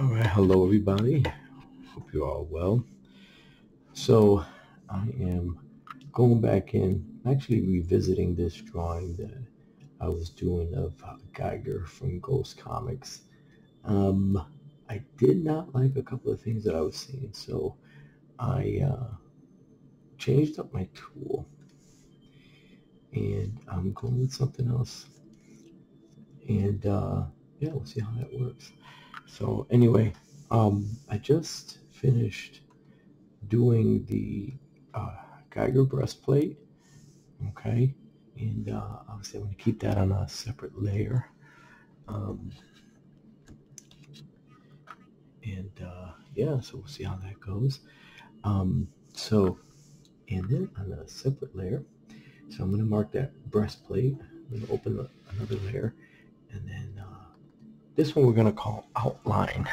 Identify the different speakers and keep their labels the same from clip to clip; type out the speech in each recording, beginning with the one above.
Speaker 1: All right, hello everybody. Hope you're all well. So I am going back in, actually revisiting this drawing that I was doing of Geiger from Ghost Comics. I did not like a couple of things that I was seeing, so I changed up my tool, and I'm going with something else. And yeah, we'll see how that works. So anyway, I just finished doing the Geiger breastplate, okay, and obviously I'm going to keep that on a separate layer, and yeah, so we'll see how that goes. So, and then on a separate layer, so I'm going to mark that breastplate. I'm going to open another layer, and then this one we're going to call outline.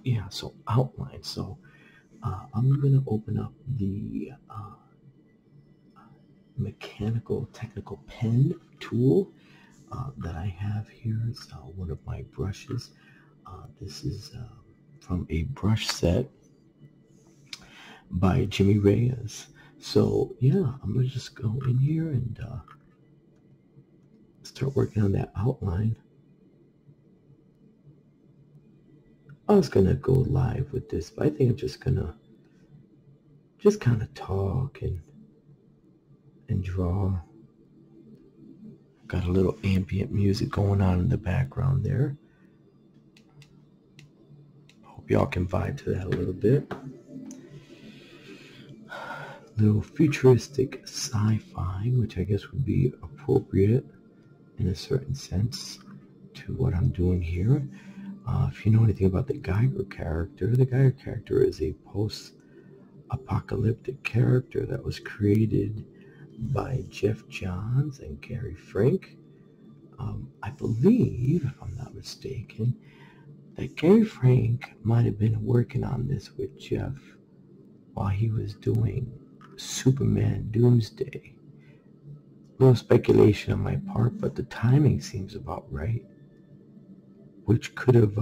Speaker 1: Yeah, so outline. So I'm going to open up the mechanical technical pen tool that I have here. It's one of my brushes. This is from a brush set by Jimmy Reyes. So yeah, I'm going to just go in here and start working on that outline. I was going to go live with this, but I think I'm just going to just kind of talk and draw. Got a little ambient music going on in the background there. Hope y'all can vibe to that a little bit. Little futuristic sci-fi, which I guess would be appropriate in a certain sense to what I'm doing here. If you know anything about the Geiger character is a post-apocalyptic character that was created by Jeff Johns and Gary Frank. I believe, if I'm not mistaken, that Gary Frank might have been working on this with Jeff while he was doing Superman Doomsday. A little speculation on my part, but the timing seems about right, which could have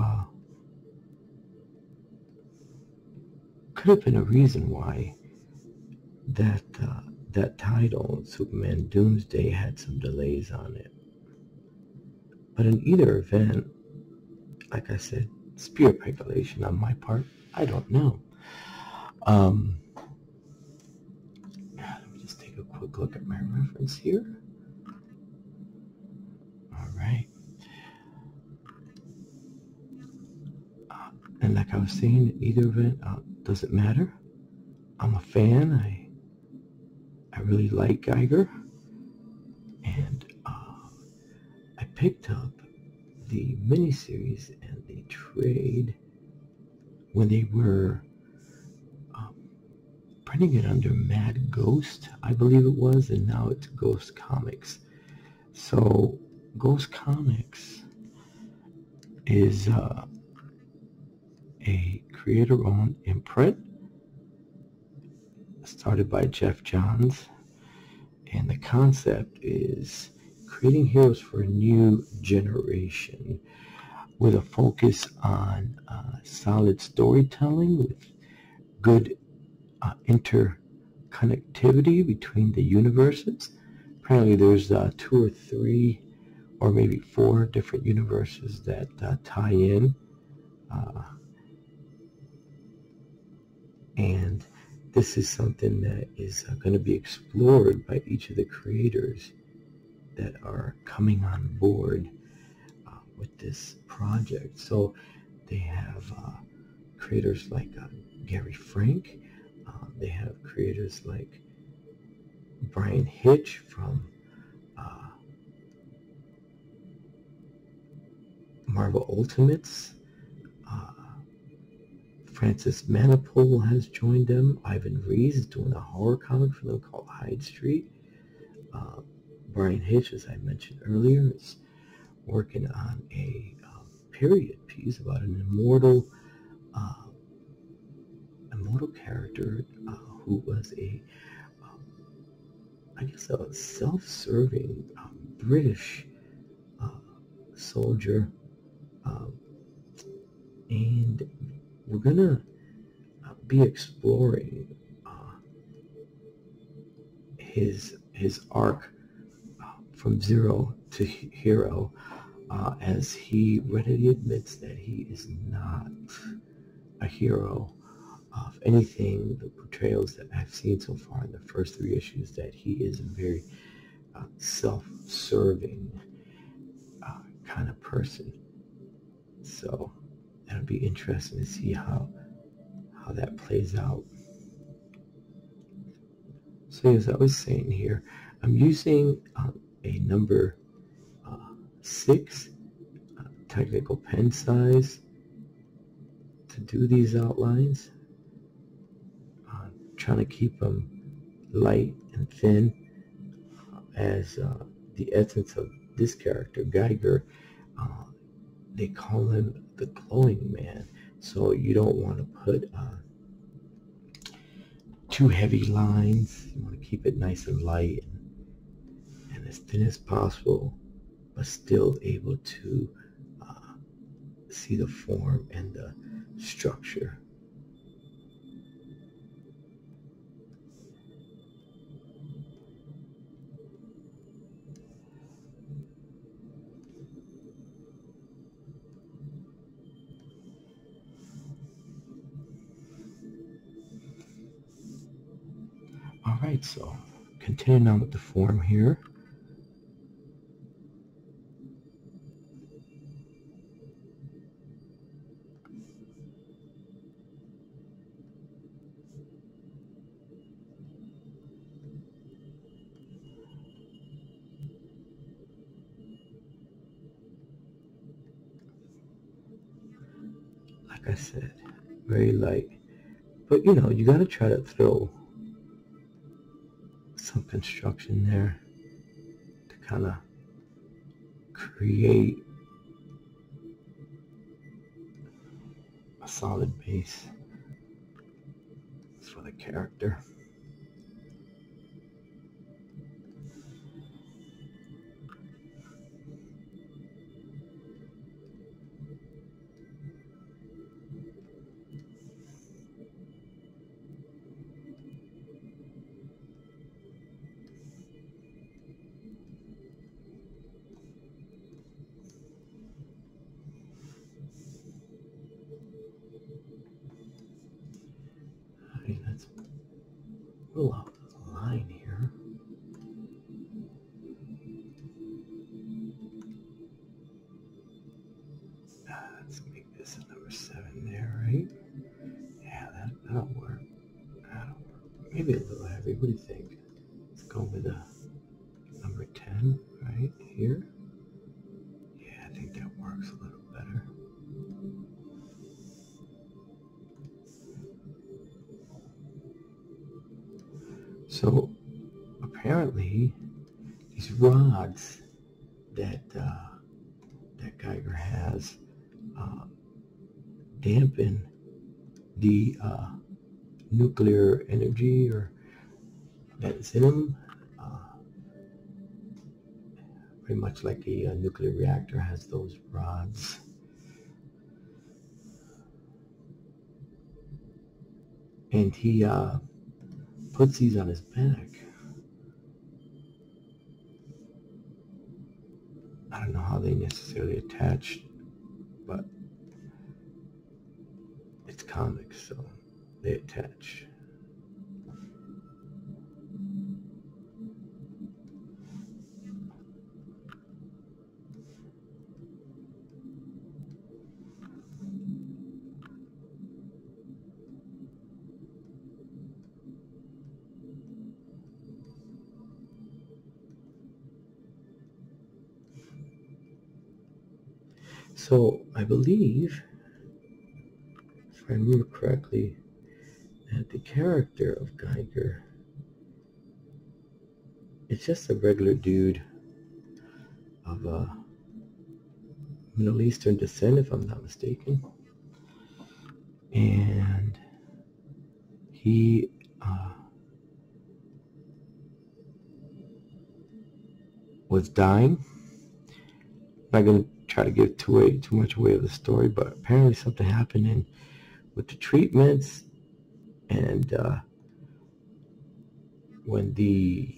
Speaker 1: been a reason why that that title, Superman Doomsday, had some delays on it. But in either event, like I said, it's pure speculation on my part. I don't know. Let me just take a quick look at my reference here. All right. And like I was saying, in either event, doesn't matter. I'm a fan. I really like Geiger. And I picked up the miniseries and the trade when they were printing it under Mad Ghost, I believe it was, and now it's Ghost Comics. So Ghost Comics is a creator-owned imprint started by Jeff Johns, and the concept is creating heroes for a new generation with a focus on solid storytelling with good interconnectivity between the universes. Apparently there's 2 or 3 or maybe 4 different universes that tie in, and this is something that is going to be explored by each of the creators that are coming on board with this project. So they have creators like Gary Frank. They have creators like Brian Hitch from Marvel Ultimates. Francis Manipul has joined them. Ivan Reis is doing a horror comic for them called Hyde Street. Brian Hitch, as I mentioned earlier, is working on a period piece about an immortal character who was I guess, a self-serving British soldier, and we're gonna be exploring his arc from zero to hero, as he readily admits that he is not a hero of anything. The portrayals that I've seen so far in the first 3 issues, that he is a very self-serving kind of person. So it'll be interesting to see how that plays out. So as I was saying here, I'm using a number 6 technical pen size to do these outlines. Trying to keep them light and thin, as the essence of this character, Geiger, they call him the glowing man. So you don't want to put too heavy lines. You want to keep it nice and light and as thin as possible, but still able to see the form and the structure. Alright, so continuing on with the form here. Like I said, very light. But you know, you gotta try to throw some construction there to kind of create a solid base for the character. That's a little off the line here. Let's make this a number 7 there, right? Yeah, that'll work. Maybe a little heavy. What do you think? Let's go with a number 10 right here. Yeah, I think that works a little better. So apparently these rods that Geiger has dampen the nuclear energy or that's in them. Pretty much like a nuclear reactor has those rods. And he puts these on his back. I don't know how they necessarily attach, but it's comics, so they attach. So I believe, if I remember correctly, that the character of Geiger is just a regular dude of Middle Eastern descent, if I'm not mistaken. And he was dying. I'm not going to try to give too much away of the story, but apparently something happened with the treatments, and when the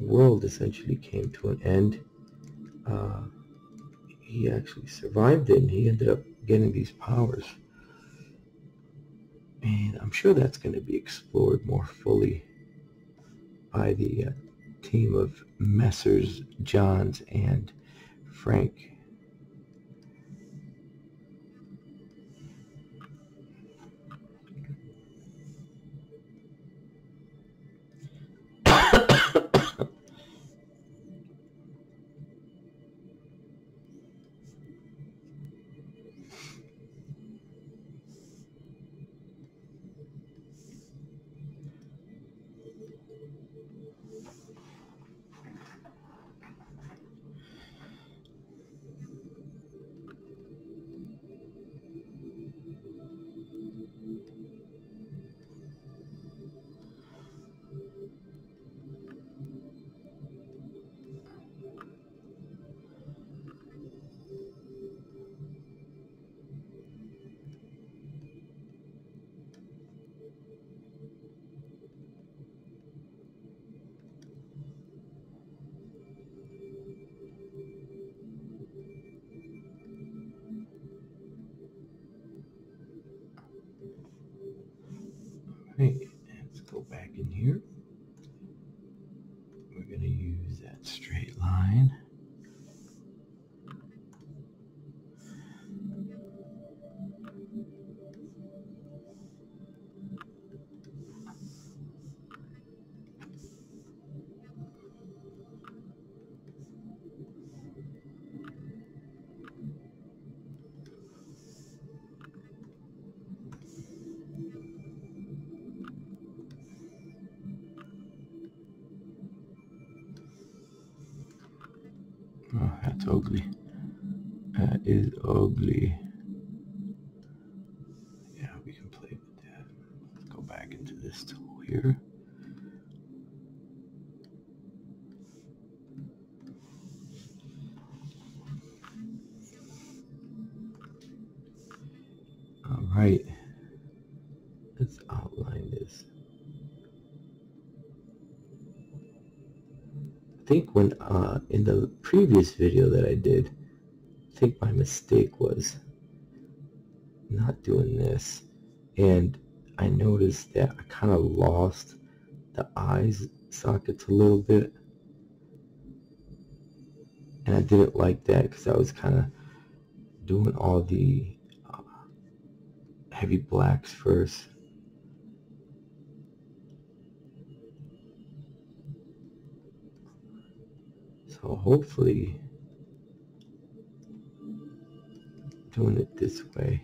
Speaker 1: world essentially came to an end, he actually survived it, and he ended up getting these powers. And I'm sure that's going to be explored more fully by the team of Messrs. Johns and Frank. Right, let's go back in here. We're going to use that straight line. Oh, that's ugly. That is ugly. Yeah, we can play with that. Let's go back into this tool here. All right. Let's outline this. I think when in the previous video that I did, I think my mistake was not doing this, and I noticed that I kind of lost the eyes sockets a little bit, and I didn't like that because I was kind of doing all the heavy blacks first. So hopefully doing it this way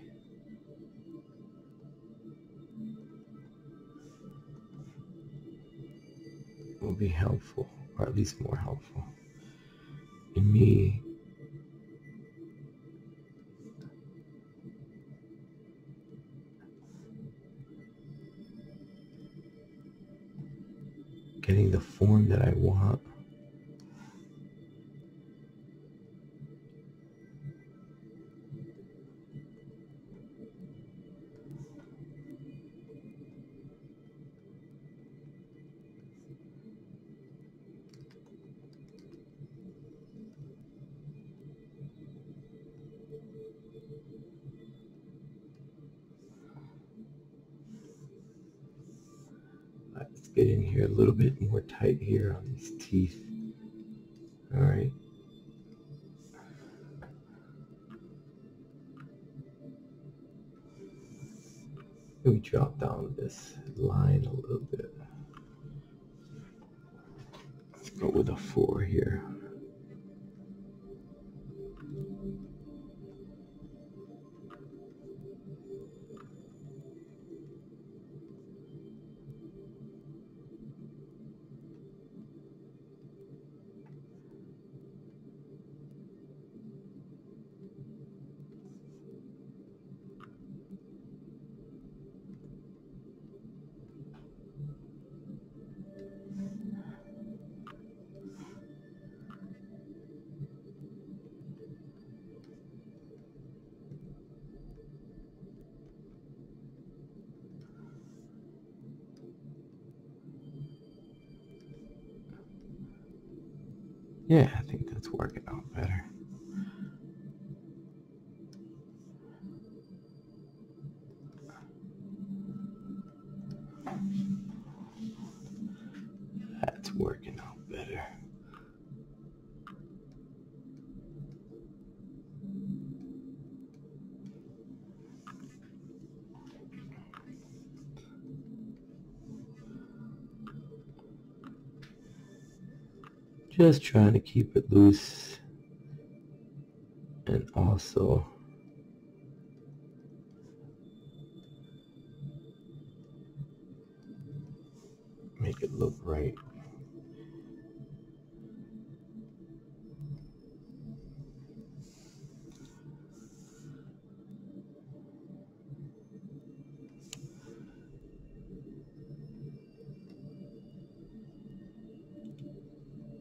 Speaker 1: will be helpful, or at least more helpful in me getting the form that I want. Let's get in here a little bit more tight here on these teeth. All right. Let me drop down this line a little bit. Let's go with a 4 here. Yeah, I think that's working out better. That's working out better. Just trying to keep it loose and also make it look right.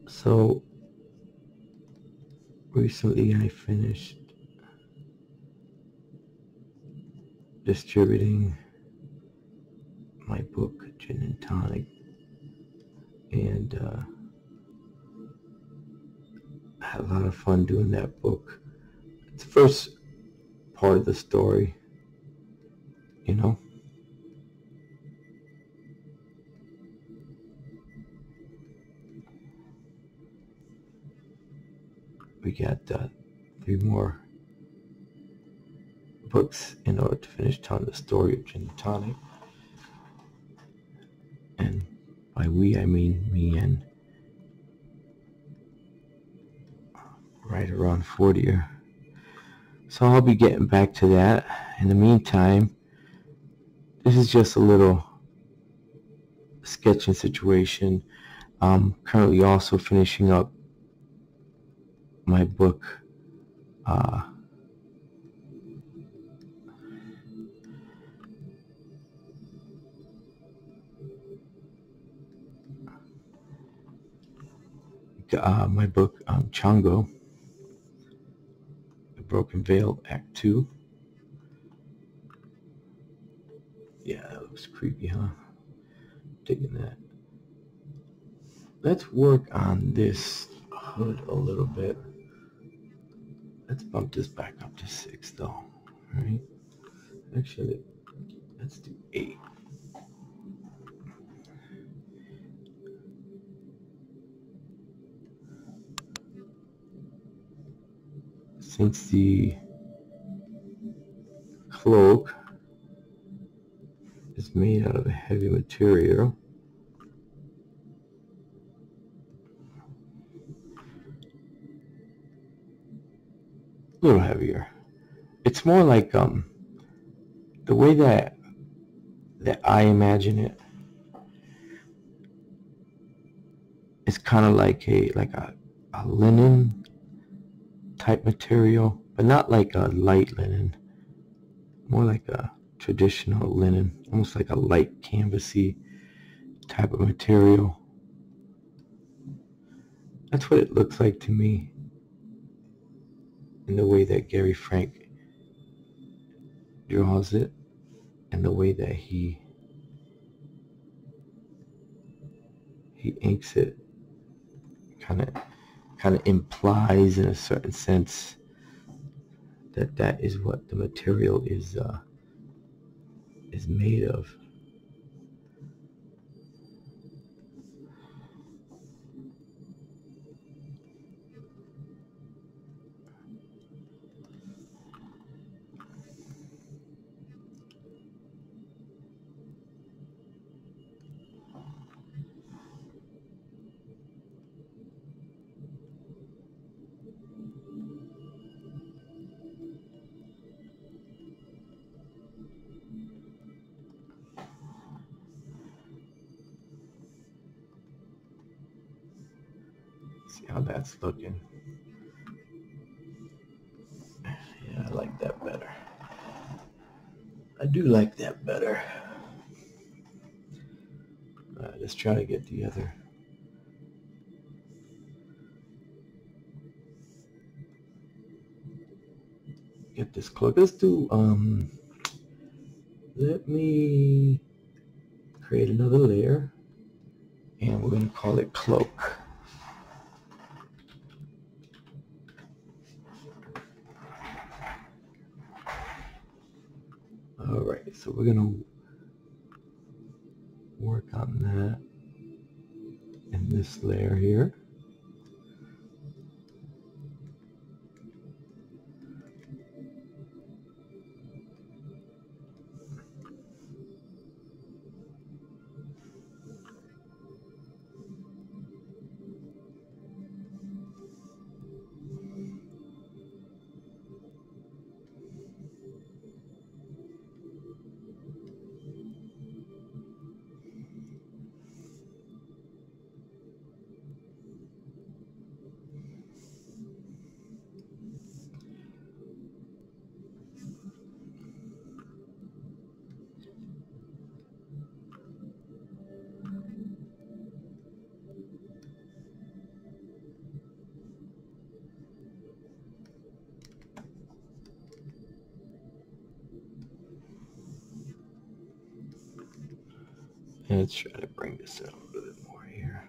Speaker 1: So recently I finished distributing my book, Gin and Tonic, and I had a lot of fun doing that book. It's the first part of the story, you know. We got 3 more books in order to finish telling the story of Gin and Tonic. And by we, I mean me and right around 40. So I'll be getting back to that. In the meantime, this is just a little sketching situation. I'm currently also finishing up my book, Chango, The Broken Veil, Act 2. Yeah, that looks creepy, huh? Digging that. Let's work on this hood a little bit. Let's bump this back up to 6 though. All right. Actually, let's do 8. Since the cloak is made out of a heavy material, a little heavier. It's more like the way that I imagine it is kind of like a linen type material, but not like a light linen, more like a traditional linen, almost like a light canvasy type of material. That's what it looks like to me in the way that Gary Frank draws it and the way that he inks it. Kind of implies in a certain sense that that is what the material is made of. See how that's looking. Yeah, I like that better. I do like that better. Let's try to get the other. Get this cloak. Let's do, let me create another layer and we're going to call it cloak. All right, so we're gonna work on that in this layer here. Let's try to bring this in a little bit more here.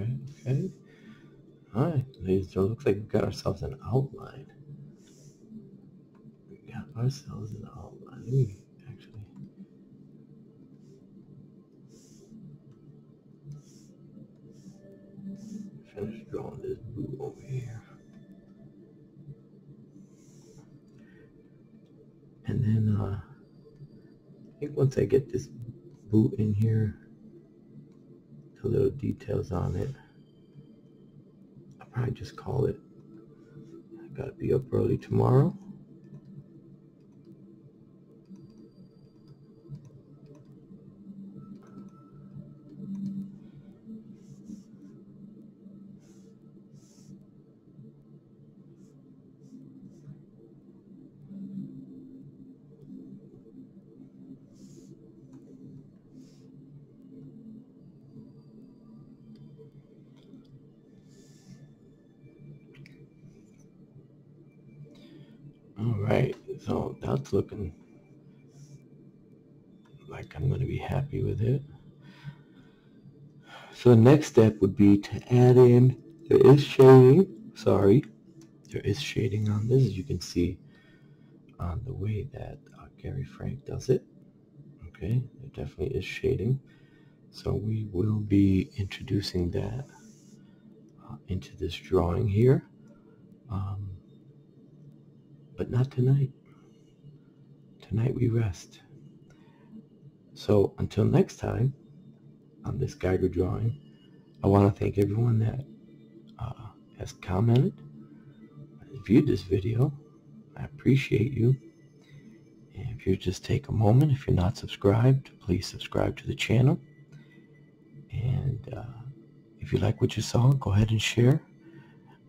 Speaker 1: Okay, okay. All right, ladies, so it looks like we got ourselves an outline. We got ourselves an outline. Let me actually finish drawing this blue over here. And then I think once I get this boot in here, the little details on it, I'll probably just call it. I gotta be up early tomorrow. All right, so that's looking like I'm going to be happy with it. So the next step would be to add in, there is shading on this, as you can see on the way that Gary Frank does it. Okay, there definitely is shading. So we will be introducing that into this drawing here, but not tonight. Tonight we rest. So until next time on this Geiger drawing, I want to thank everyone that has commented, viewed this video. I appreciate you. And if you just take a moment, if you're not subscribed, please subscribe to the channel. And if you like what you saw, go ahead and share.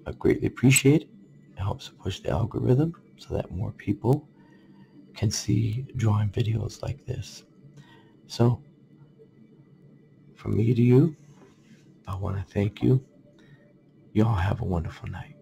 Speaker 1: I greatly appreciate it. It helps push the algorithm so that more people can see drawing videos like this. So, from me to you, I want to thank you. Y'all have a wonderful night.